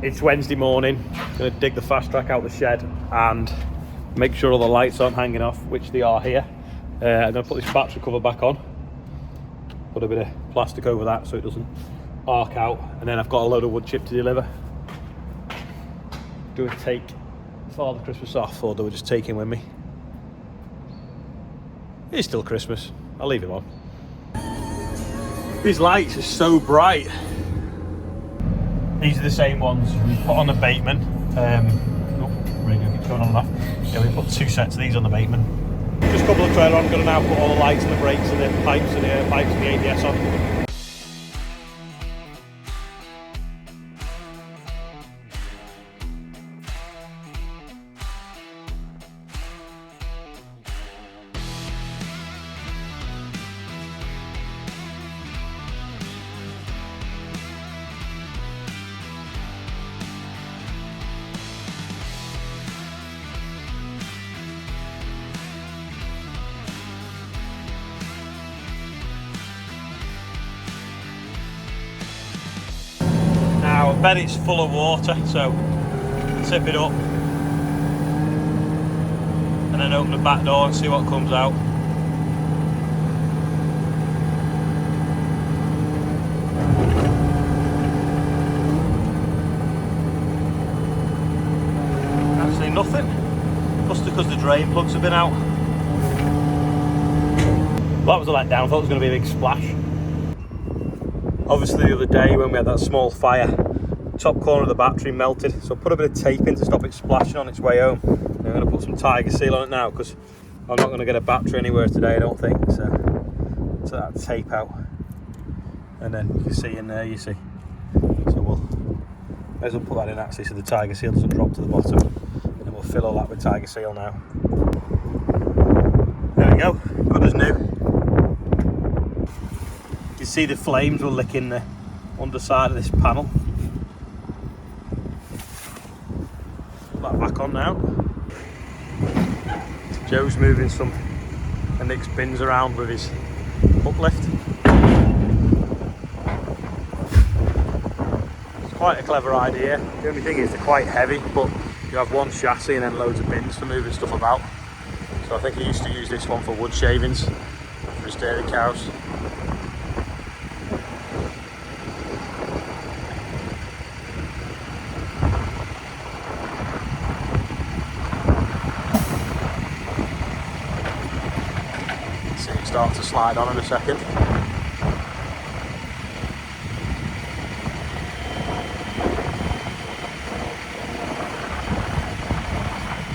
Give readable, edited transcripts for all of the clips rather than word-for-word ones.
It's Wednesday morning. I'm going to dig the Fastrac out the shed and make sure all the lights aren't hanging off, which they are here. I'm going to put this battery cover back on, put a bit of plastic over that so it doesn't arc out, and then I've got a load of wood chip to deliver. Do I take Father Christmas off, or do I just take him with me? It's still Christmas. I'll leave him on. These lights are so bright. These are the same ones we put on the bateman. Radio keeps going on and off. Yeah, we put 2 sets of these on the bateman. Just a couple of trailer on. I'm going to now put all the lights and the brakes and the pipes and the ABS on. Now I bet it's full of water, so tip it up and then open the back door and see what comes out. Actually nothing, just because the drain plugs have been out. Well, that was a letdown. I thought it was going to be a big splash. Obviously the other day when we had that small fire, top corner of the battery melted, so I put a bit of tape in to stop it splashing on its way home. I'm going to put some Tiger Seal on it now because I'm not going to get a battery anywhere today, I don't think. So that tape out, and then you can see in there, you see. So may as well put that in actually so the Tiger Seal doesn't drop to the bottom, and then we'll fill all that with Tiger Seal now. There we go, good as new. You see the flames were licking the underside of this panel. Put that back on now. Joe's moving some of Nick's bins around with his uplift. It's quite a clever idea. The only thing is they're quite heavy, but you have one chassis and then loads of bins for moving stuff about. So I think he used to use this one for wood shavings for his dairy cows. Start to slide on in a second.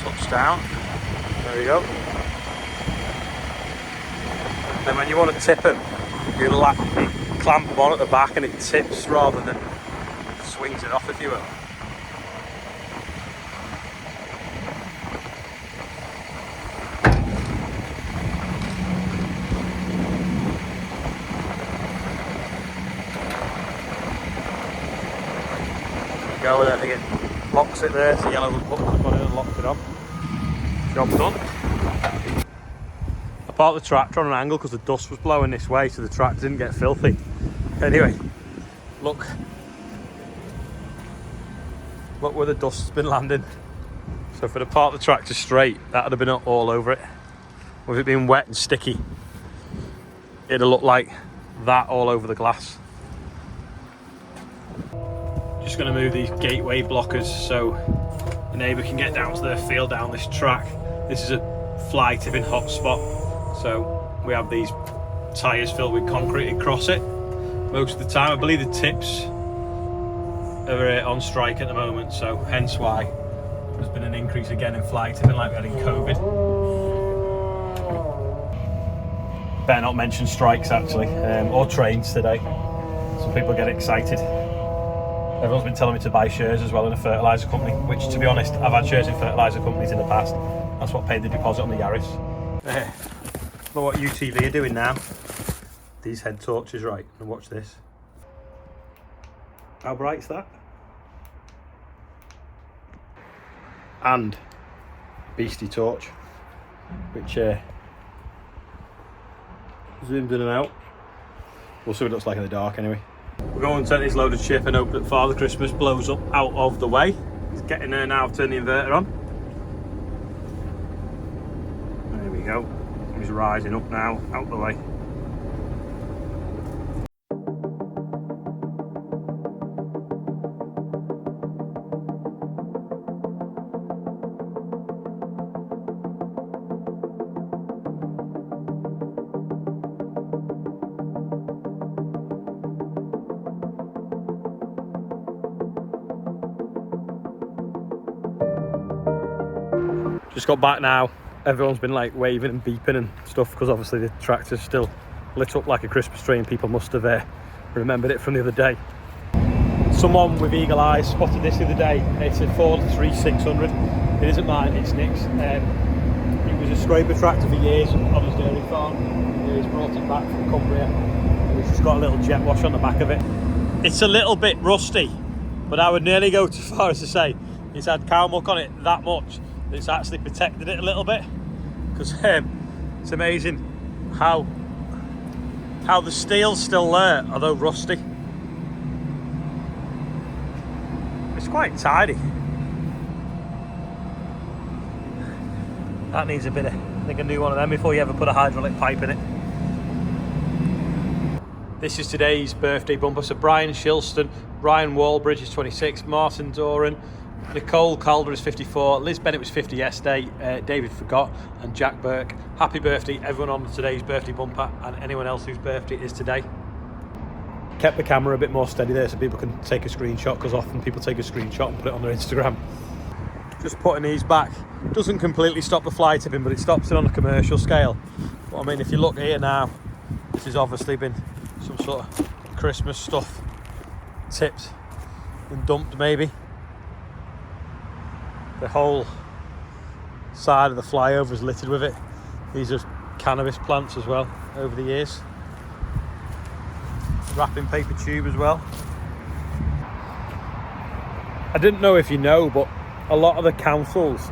Touch down. There we go. Then when you want to tip it, you clamp them on at the back and it tips rather than swings it off, if you will. Go with it, I think it locks it there, so yellow hook on it and locks it on. Job done. I parked the tractor on an angle because the dust was blowing this way so the tractor didn't get filthy. Anyway, look where the dust's been landing. So if I'd have parked the tractor straight, that would have been all over it. With it being wet and sticky, it'd have looked like that all over the glass. Just going to move these gateway blockers so the neighbour can get down to their field down this track. This is a fly tipping hotspot, so we have these tyres filled with concrete across it most of the time. I believe the tips are on strike at the moment, so hence why there's been an increase again in fly tipping like we had in COVID. Better not mention strikes actually, or trains today. Some people get excited. Everyone's been telling me to buy shares as well in a fertiliser company, which to be honest, I've had shares in fertiliser companies in the past. That's what paid the deposit on the Yaris. Look what UTV are doing now. These head torches, right, and watch this. How bright's that? And beastie torch, which zoomed in and out. We'll see what it looks like in the dark anyway. We're going to take this loaded chip and hope that Father Christmas blows up out of the way. It's getting there now, turn the inverter on. There we go. He's rising up now, out the way. Just got back now. Everyone's been like waving and beeping and stuff because obviously the tractor's still lit up like a Christmas tree and people must have remembered it from the other day. Someone with eagle eyes spotted this the other day. It's a Ford 3600. It isn't mine, it's Nick's. It was a scraper tractor for years on his dairy farm. He's brought it back from Cumbria. It's just got a little jet wash on the back of it. It's a little bit rusty, but I would nearly go too far as to say it's had cow muck on it that much. It's actually protected it a little bit, because it's amazing how the steel's still there, although rusty. It's quite tidy. That needs a bit of, I think, a new one of them before you ever put a hydraulic pipe in it. This is today's birthday bumper. So Brian Shilston, Ryan Walbridge is 26, Martin Doran, Nicole Calder is 54, Liz Bennett was 50 yesterday, David Forgot and Jack Burke. Happy birthday everyone on today's birthday bumper and anyone else whose birthday is today. Kept the camera a bit more steady there so people can take a screenshot, because often people take a screenshot and put it on their Instagram. Just putting these back doesn't completely stop the fly tipping, but it stops it on a commercial scale. But I mean, if you look here now, this has obviously been some sort of Christmas stuff tipped and dumped maybe. The whole side of the flyover is littered with it. These are cannabis plants as well over the years. Wrapping paper tube as well. I didn't know if you know, but a lot of the councils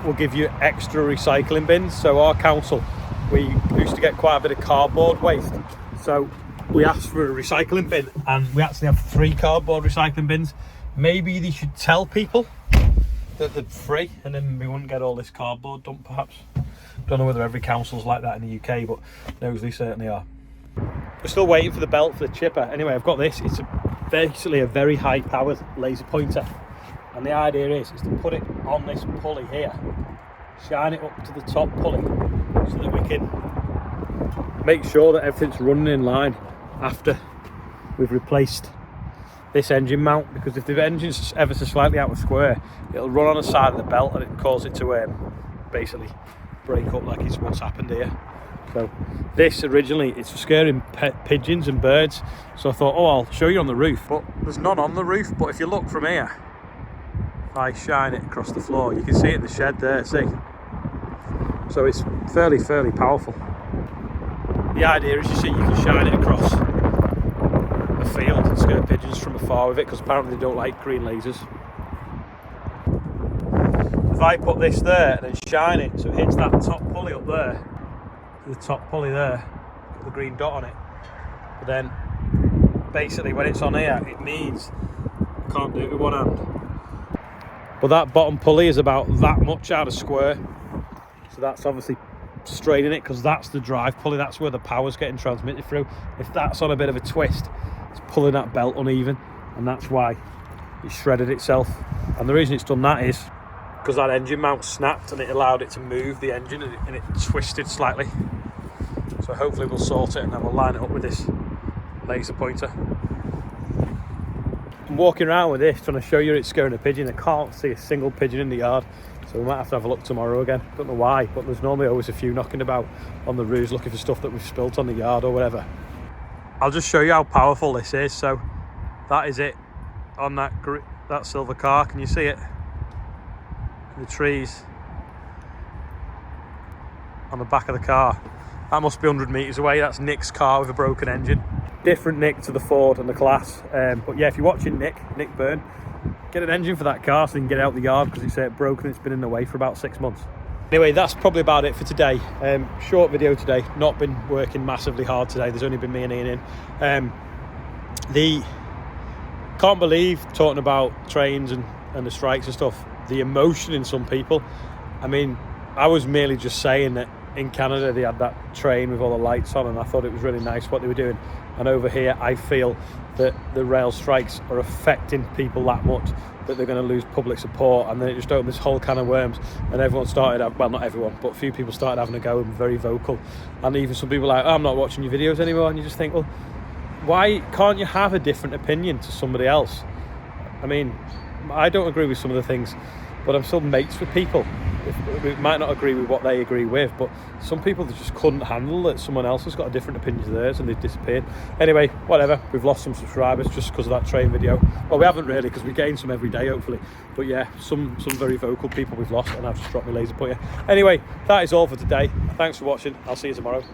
will give you extra recycling bins. So our council, we used to get quite a bit of cardboard waste. So we asked for a recycling bin and we actually have 3 cardboard recycling bins. Maybe they should tell people that they're free and then we wouldn't get all this cardboard dumped perhaps. Don't know whether every council's like that in the UK, but those they certainly are. We're still waiting for the belt for the chipper. Anyway, I've got this. It's basically a very high powered laser pointer. And the idea is to put it on this pulley here, shine it up to the top pulley so that we can make sure that everything's running in line after we've replaced this engine mount, because if the engine's ever so slightly out of square, it'll run on the side of the belt and it cause it to basically break up like it's what's happened here. So this originally, it's for scaring pigeons and birds, so I thought, oh, I'll show you on the roof, but there's none on the roof. But if you look from here, if I shine it across the floor, you can see it in the shed there, see? So it's fairly powerful. The idea is, you see, you can shine it across a field and scare pigeons from afar with it, because apparently they don't like green lasers. If I put this there and then shine it so it hits that top pulley up there, the top pulley there, put the green dot on it, but then basically when it's on here, it means I can't do it with one hand. But that bottom pulley is about that much out of square, so that's obviously straining it, because that's the drive pulley, that's where the power's getting transmitted through. If that's on a bit of a twist, it's pulling that belt uneven, and that's why it shredded itself. And the reason it's done that is because that engine mount snapped and it allowed it to move the engine, and it twisted slightly. So hopefully we'll sort it and then we'll line it up with this laser pointer. I'm walking around with this trying to show you it's scaring a pigeon. I can't see a single pigeon in the yard, so we might have to have a look tomorrow again. Don't know why, but there's normally always a few knocking about on the roofs looking for stuff that we've spilt on the yard or whatever. I'll just show you how powerful this is. So that is it on that silver car. Can you see it? The trees on the back of the car. That must be 100 metres away. That's Nick's car with a broken engine. Different Nick to the Ford and the Class. But yeah, if you're watching Nick Byrne, get an engine for that car so you can get it out the yard, because it's broken. It's been in the way for about 6 months. Anyway, that's probably about it for today. Short video today. Not been working massively hard today. There's only been me and Ian in. The can't believe, talking about trains and the strikes and stuff, the emotion in some people. I mean, I was merely just saying that in Canada they had that train with all the lights on, and I thought it was really nice what they were doing. And over here I feel that the rail strikes are affecting people that much that they're going to lose public support, and then it just opened this whole can of worms, and everyone started, well, not everyone, but a few people started having a go and very vocal. And even some people like, oh, I'm not watching your videos anymore. And you just think, well, why can't you have a different opinion to somebody else? I mean, I don't agree with some of the things, but I'm still mates with people. We might not agree with what they agree with, but some people that just couldn't handle that someone else has got a different opinion to theirs, and they've disappeared. Anyway, whatever, we've lost some subscribers just because of that train video. Well, we haven't really, because we gain some every day, hopefully. But yeah, some very vocal people we've lost, and I've just dropped my laser pointer. Anyway, that is all for today. Thanks for watching. I'll see you tomorrow.